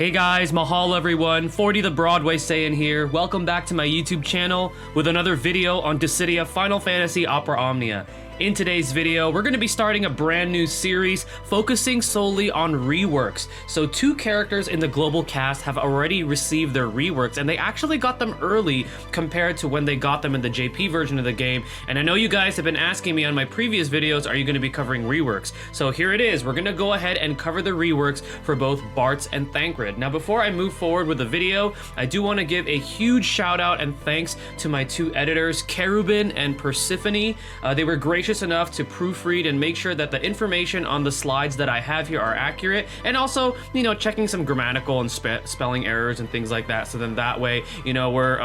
Hey guys, mahalo everyone, 40 the Broadway saying here. Welcome back to my YouTube channel with another video on Dissidia Final Fantasy Opera Omnia. In today's video, we're going to be starting a brand new series focusing solely on reworks. So 2 characters in the global cast have already received their reworks, and they actually got them early compared to when they got them in the JP version of the game. And I know you guys have been asking me on my previous videos, are you going to be covering reworks? So here it is, we're going to go ahead and cover the reworks for both Bartz and Thancred. Now before I move forward with the video, I do want to give a huge shout out and thanks to my 2 editors, Kerubin and Persephone. They were gracious enough to proofread and make sure that the information on the slides that I have here are accurate, and also, you know, checking some grammatical and spelling errors and things like that, so then that way, you know, we're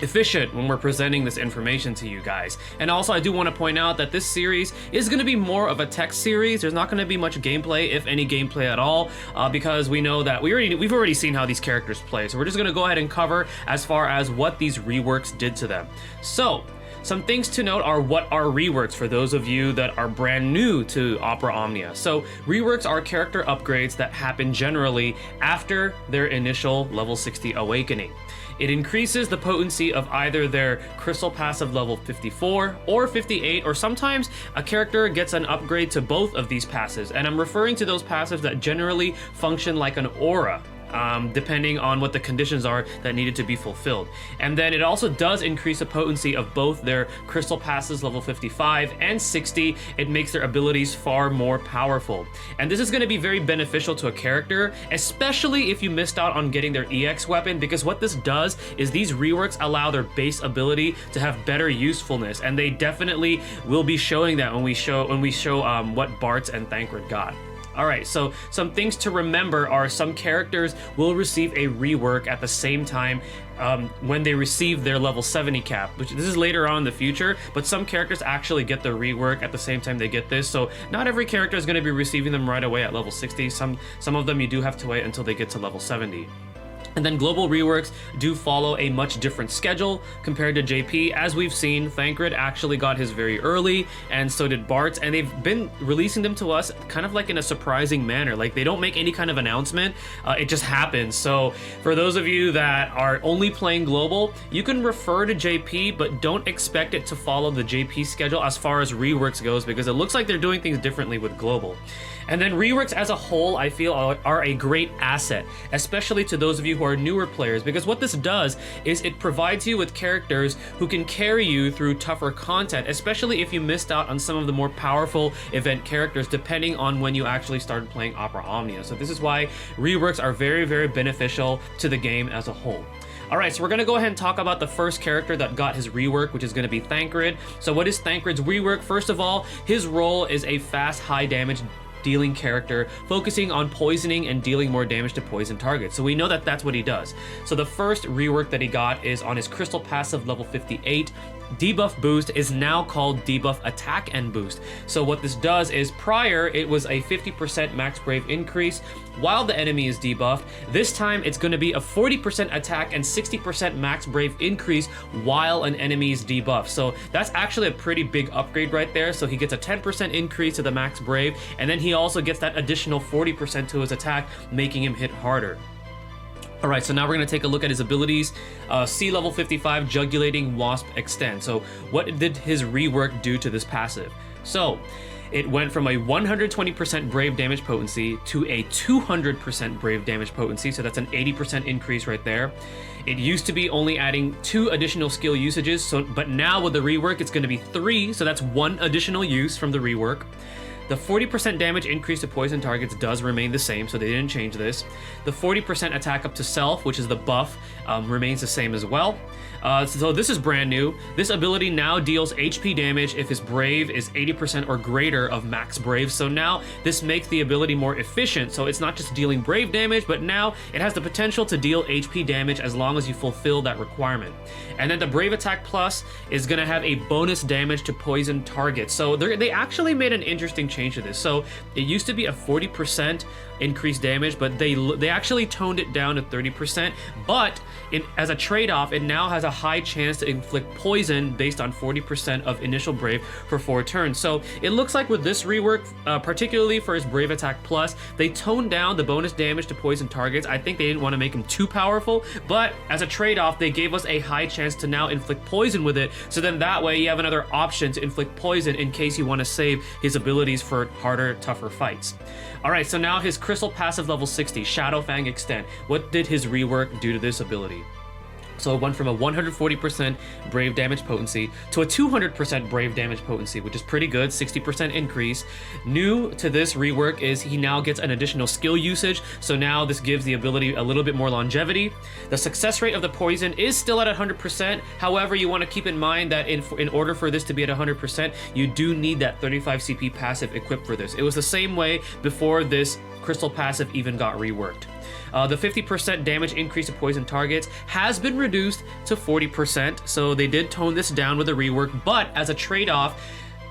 efficient when we're presenting this information to you guys. And also I do want to point out that this series is going to be more of a text series. There's not going to be much gameplay, if any gameplay at all, because we know that we've already seen how these characters play. So we're just going to go ahead and cover as far as what these reworks did to them. So some things to note are what are reworks for those of you that are brand new to Opera Omnia. So reworks are character upgrades that happen generally after their initial level 60 awakening. It increases the potency of either their crystal passive level 54 or 58, or sometimes a character gets an upgrade to both of these passives, and I'm referring to those passives that generally function like an aura, depending on what the conditions are that needed to be fulfilled. And then it also does increase the potency of both their crystal passes level 55 and 60. It makes their abilities far more powerful. And this is going to be very beneficial to a character, especially if you missed out on getting their EX weapon, because what this does is these reworks allow their base ability to have better usefulness, and they definitely will be showing that when we show what Bartz and Thancred got. Alright, so some things to remember are some characters will receive a rework at the same time when they receive their level 70 cap, which this is later on in the future, but some characters actually get the rework at the same time they get this. So not every character is going to be receiving them right away at level 60. Some of them you do have to wait until they get to level 70. And then global reworks do follow a much different schedule compared to JP. As we've seen, Thancred actually got his very early, and so did Bartz, and they've been releasing them to us kind of like in a surprising manner. Like, they don't make any kind of announcement, it just happens. So for those of you that are only playing global, you can refer to JP, but don't expect it to follow the JP schedule as far as reworks goes, because it looks like they're doing things differently with global. And then reworks as a whole, I feel, are a great asset, especially to those of you who are newer players, because what this does is it provides you with characters who can carry you through tougher content, especially if you missed out on some of the more powerful event characters, depending on when you actually started playing Opera Omnia. So this is why reworks are very, very beneficial to the game as a whole. Alright, so we're going to go ahead and talk about the first character that got his rework, which is going to be Thancred. So what is Thancred's rework? First of all, his role is a fast, high damage dealing character, focusing on poisoning and dealing more damage to poison targets. So we know that that's what he does. So the first rework that he got is on his crystal passive level 58. Debuff boost is now called debuff attack and boost. So what this does is, prior it was a 50% max brave increase while the enemy is debuffed. This time it's going to be a 40% attack and 60% max brave increase while an enemy is debuffed. So that's actually a pretty big upgrade right there. So he gets a 10% increase to the max brave, and then he also gets that additional 40% to his attack, making him hit harder. Alright, so now we're going to take a look at his abilities. C level 55, Jugulating Wasp Extend. So what did his rework do to this passive? So it went from a 120% brave damage potency to a 200% brave damage potency, so that's an 80% increase right there. It used to be only adding 2 additional skill usages, but now with the rework it's going to be 3, so that's 1 additional use from the rework. The 40% damage increase to poison targets does remain the same, so they didn't change this. The 40% attack up to self, which is the buff, remains the same as well. So this is brand new. This ability now deals HP damage if his brave is 80% or greater of max brave. So now this makes the ability more efficient. So it's not just dealing brave damage, but now it has the potential to deal HP damage as long as you fulfill that requirement. And then the brave attack plus is going to have a bonus damage to poison targets. So they actually made an interesting change change to this. So it used to be a 40% increased damage, but they actually toned it down to 30%. But as a trade-off, it now has a high chance to inflict poison based on 40% of initial Brave for 4 turns. So it looks like with this rework, particularly for his Brave Attack Plus, they toned down the bonus damage to poison targets. I think they didn't want to make him too powerful, but as a trade-off, they gave us a high chance to now inflict poison with it. So then that way you have another option to inflict poison in case you want to save his abilities for harder, tougher fights. All right, so now his Crystal passive level 60, Shadow Fang Extend. What did his rework do to this ability? So it went from a 140% Brave damage potency to a 200% Brave damage potency, which is pretty good, 60% increase. New to this rework is he now gets an additional skill usage, so now this gives the ability a little bit more longevity. The success rate of the poison is still at 100%, however, you want to keep in mind that in order for this to be at 100%, you do need that 35 CP passive equipped for this. It was the same way before this Crystal passive even got reworked. The 50% damage increase to poison targets has been reduced to 40%, so they did tone this down with a rework, but as a trade-off,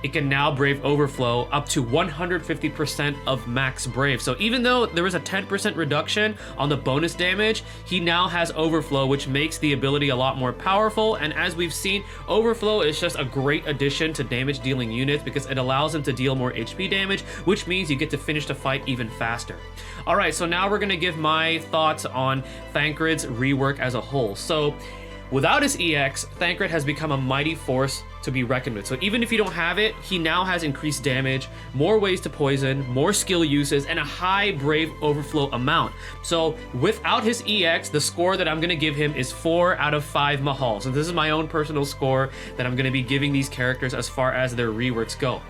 it can now Brave Overflow up to 150% of max Brave. So even though there was a 10% reduction on the bonus damage, he now has Overflow, which makes the ability a lot more powerful. And as we've seen, Overflow is just a great addition to damage dealing units because it allows them to deal more HP damage, which means you get to finish the fight even faster. All right, so now we're gonna give my thoughts on Thancred's rework as a whole. So without his EX, Thancred has become a mighty force to be reckoned with. So even if you don't have it, he now has increased damage, more ways to poison, more skill uses, and a high Brave Overflow amount. So without his EX, the score that I'm gonna give him is 4 out of 5 Mahals. And this is my own personal score that I'm gonna be giving these characters as far as their reworks go.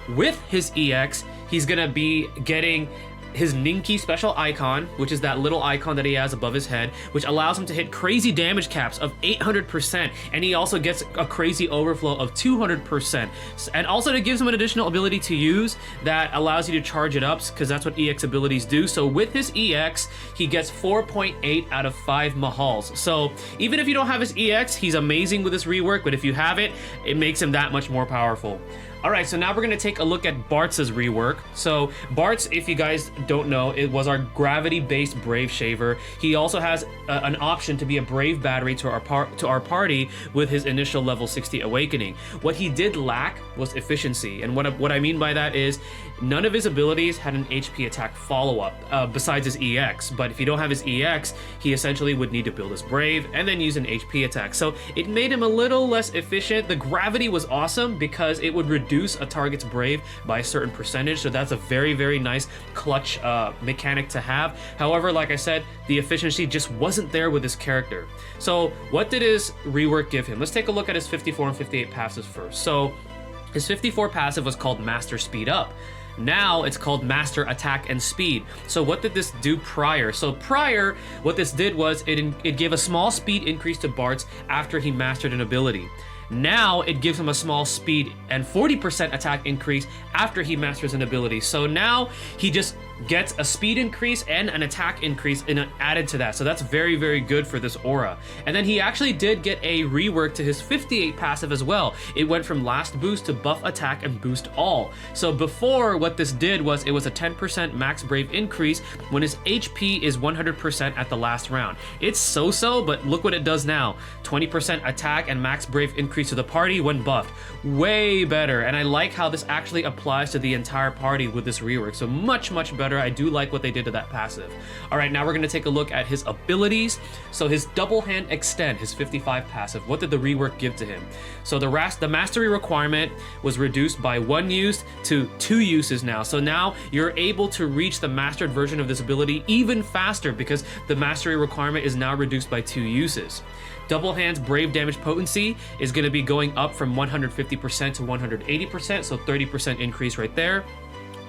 With his EX, he's gonna be getting his Ninki special icon, which is that little icon that he has above his head, which allows him to hit crazy damage caps of 800%, and he also gets a crazy overflow of 200%. And also it gives him an additional ability to use that allows you to charge it up, because that's what EX abilities do. So with his EX, he gets 4.8 out of 5 Mahals. So even if you don't have his EX, he's amazing with this rework, but if you have it, it makes him that much more powerful. All right, so now we're gonna take a look at Bartz's rework. So Bartz, if you guys don't know, it was our gravity-based Brave Shaver. He also has an option to be a Brave Battery to our party with his initial level 60 Awakening. What he did lack was efficiency, and what I mean by that is none of his abilities had an HP attack follow-up besides his EX. But if you don't have his EX, he essentially would need to build his Brave and then use an HP attack. So it made him a little less efficient. The gravity was awesome because it would reduce a target's Brave by a certain percentage, so that's a very, very nice clutch mechanic to have. However, like I said, the efficiency just wasn't there with this character. So what did his rework give him? Let's take a look at his 54 and 58 passives first. So his 54 passive was called Master Speed Up. Now it's called Master Attack and Speed. So what did this do prior? So prior, what this did was it gave a small speed increase to Bartz after he mastered an ability. Now it gives him a small speed and 40% attack increase after he masters an ability. So now he just gets a speed increase and an attack increase added to that. So that's very, very good for this aura. And then he actually did get a rework to his 58 passive as well. It went from last boost to buff attack and boost all. So before, what this did was it was a 10% max Brave increase when his HP is 100% at the last round. It's so-so, but look what it does now. 20% attack and max Brave increase to the party when buffed. Way better. And I like how this actually applies to the entire party with this rework. So much, much better. I do like what they did to that passive. All right, now we're going to take a look at his abilities. So his Double Hand Extend, his 55 passive, what did the rework give to him? So the mastery requirement was reduced by 1 use to 2 uses now. So now you're able to reach the mastered version of this ability even faster because the mastery requirement is now reduced by 2 uses. Double Hand's Brave damage potency is going to be going up from 150% to 180%, so 30% increase right there.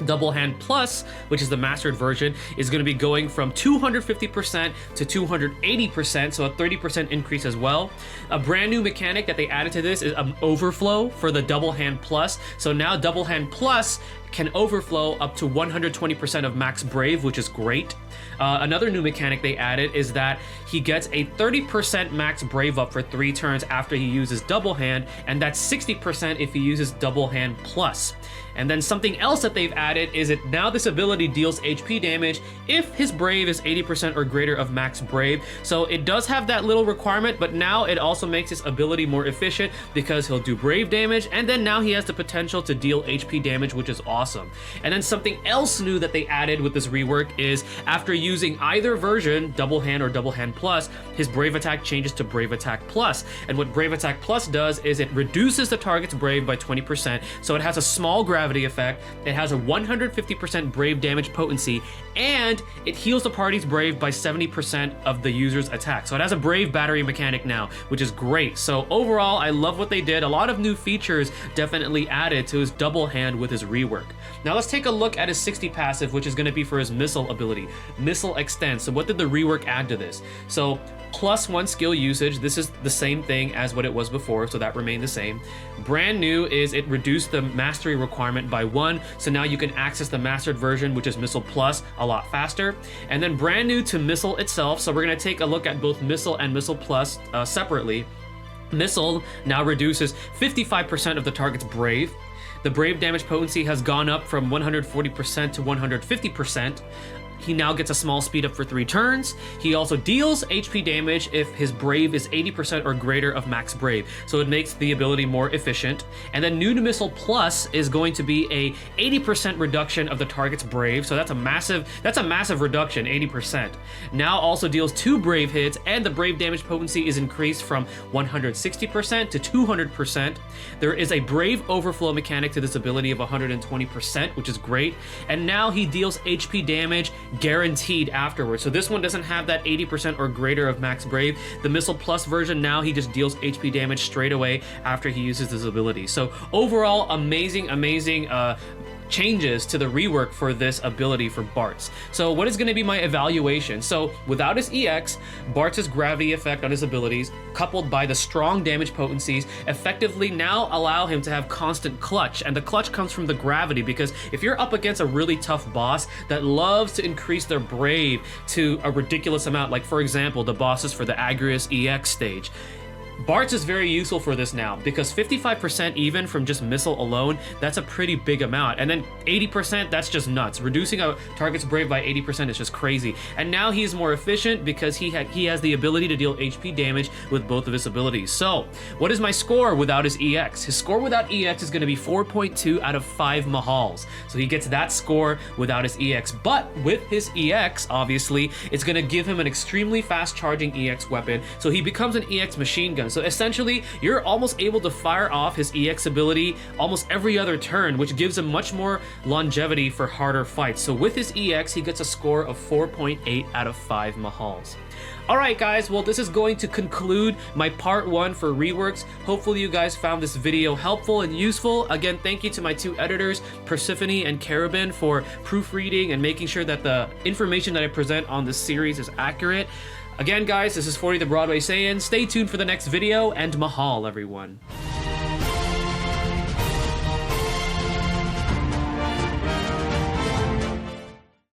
Double Hand Plus, which is the mastered version, is going to be going from 250% to 280%, so a 30% increase as well. A brand new mechanic that they added to this is an overflow for the Double Hand Plus. So now Double Hand Plus can overflow up to 120% of max brave, which is great. Another new mechanic they added is that he gets a 30% max brave up for 3 turns after he uses double hand, and that's 60% if he uses double hand plus. And then something else that they've added is that now this ability deals HP damage if his brave is 80% or greater of max brave. So it does have that little requirement, but now it also makes his ability more efficient because he'll do brave damage, and then now he has the potential to deal HP damage, which is awesome. And then something else new that they added with this rework is after using either version, double hand or double hand plus, his brave attack changes to brave attack plus. And what brave attack plus does is it reduces the target's brave by 20%, so it has a small gravity effect, it has a 150% brave damage potency, and it heals the party's brave by 70% of the user's attack. So it has a brave battery mechanic now, which is great. So overall, I love what they did. A lot of new features definitely added to his double hand with his rework. Now let's take a look at his 60 passive, which is going to be for his missile ability, Missile Extend. So what did the rework add to this? So +1 skill usage, this is the same thing as what it was before, so that remained the same. Brand new is it reduced the mastery requirement by 1, so now you can access the mastered version, which is Missile Plus, a lot faster. And then brand new to Missile itself, so we're going to take a look at both Missile and Missile Plus separately. Missile now reduces 55% of the target's brave. The brave damage potency has gone up from 140% to 150%. He now gets a small speed up for 3 turns. He also deals HP damage if his brave is 80% or greater of max brave, so it makes the ability more efficient. And then new to Missile Plus is going to be a 80% reduction of the target's brave, so that's a massive reduction, 80%. Now also deals 2 brave hits, and the brave damage potency is increased from 160% to 200%. There is a brave overflow mechanic to this ability of 120%, which is great. And now he deals HP damage guaranteed afterwards. So this one doesn't have that 80% or greater of max brave. The Missile Plus version, now he just deals HP damage straight away after he uses this ability. So overall, amazing changes to the rework for this ability for Bartz. So what is going to be my evaluation? So without his EX, Bartz's gravity effect on his abilities, coupled by the strong damage potencies, effectively now allow him to have constant clutch. And the clutch comes from the gravity, because if you're up against a really tough boss that loves to increase their brave to a ridiculous amount, like for example, the bosses for the Agrius EX stage, Bartz is very useful for this now, because 55% even from just missile alone, that's a pretty big amount. And then 80%, that's just nuts. Reducing a target's brave by 80% is just crazy. And now he's more efficient because he has the ability to deal HP damage with both of his abilities. So what is my score without his EX? His score without EX is going to be 4.2 out of 5 Mahals. So he gets that score without his EX. But with his EX, obviously, it's going to give him an extremely fast charging EX weapon. So he becomes an EX machine gun. So essentially, you're almost able to fire off his EX ability almost every other turn, which gives him much more longevity for harder fights. So with his EX, he gets a score of 4.8 out of 5 Mahals. Alright guys, well this is going to conclude my part 1 for reworks. Hopefully you guys found this video helpful and useful. Again, thank you to my 2 editors, Persephone and Kerubin, for proofreading and making sure that the information that I present on this series is accurate. Again guys, this is 40 the Broadway saying, stay tuned for the next video, and Mahal everyone.